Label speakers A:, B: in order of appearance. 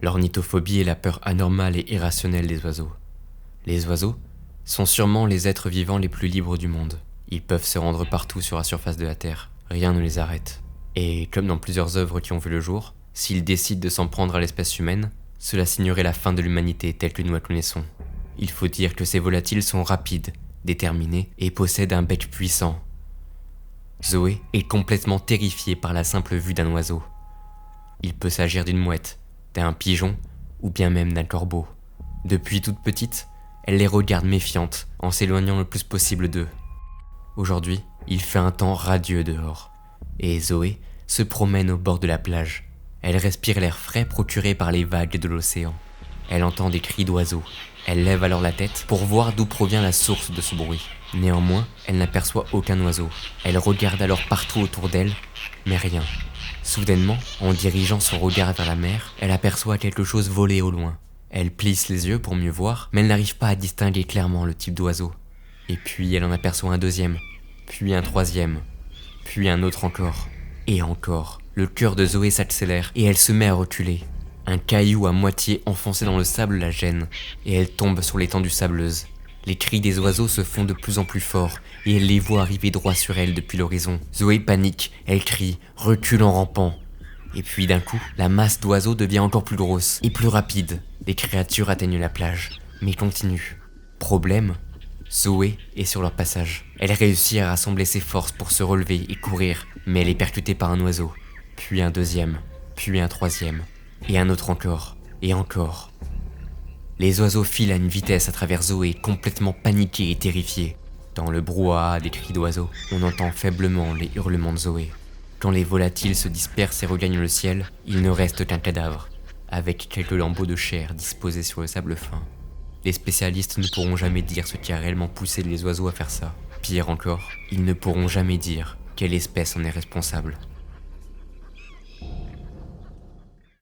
A: L'ornithophobie est la peur anormale et irrationnelle des oiseaux. Les oiseaux sont sûrement les êtres vivants les plus libres du monde. Ils peuvent se rendre partout sur la surface de la Terre. Rien ne les arrête. Et comme dans plusieurs œuvres qui ont vu le jour, s'ils décident de s'en prendre à l'espèce humaine, cela signerait la fin de l'humanité telle que nous la connaissons. Il faut dire que ces volatiles sont rapides, déterminés et possèdent un bec puissant. Zoé est complètement terrifiée par la simple vue d'un oiseau. Il peut s'agir d'une mouette, d'un pigeon ou bien même d'un corbeau. Depuis toute petite, elle les regarde méfiante en s'éloignant le plus possible d'eux. Aujourd'hui, il fait un temps radieux dehors et Zoé se promène au bord de la plage. Elle respire l'air frais procuré par les vagues de l'océan. Elle entend des cris d'oiseaux. Elle lève alors la tête pour voir d'où provient la source de ce bruit. Néanmoins, elle n'aperçoit aucun oiseau. Elle regarde alors partout autour d'elle, mais rien. Soudainement, en dirigeant son regard vers la mer, elle aperçoit quelque chose voler au loin. Elle plisse les yeux pour mieux voir, mais elle n'arrive pas à distinguer clairement le type d'oiseau. Et puis elle en aperçoit un deuxième, puis un troisième, puis un autre encore. Et encore. Le cœur de Zoé s'accélère et elle se met à reculer. Un caillou à moitié enfoncé dans le sable la gêne, et elle tombe sur l'étendue sableuse. Les cris des oiseaux se font de plus en plus forts, et elle les voit arriver droit sur elle depuis l'horizon. Zoé panique, elle crie, recule en rampant. Et puis d'un coup, la masse d'oiseaux devient encore plus grosse et plus rapide. Les créatures atteignent la plage, mais continuent. Problème, Zoé est sur leur passage. Elle réussit à rassembler ses forces pour se relever et courir, mais elle est percutée par un oiseau. Puis un deuxième, puis un troisième, et un autre encore, et encore. Les oiseaux filent à une vitesse à travers Zoé, complètement paniquée et terrifiée. Dans le brouhaha des cris d'oiseaux, on entend faiblement les hurlements de Zoé. Quand les volatiles se dispersent et regagnent le ciel, il ne reste qu'un cadavre, avec quelques lambeaux de chair disposés sur le sable fin. Les spécialistes ne pourront jamais dire ce qui a réellement poussé les oiseaux à faire ça. Pire encore, ils ne pourront jamais dire quelle espèce en est responsable.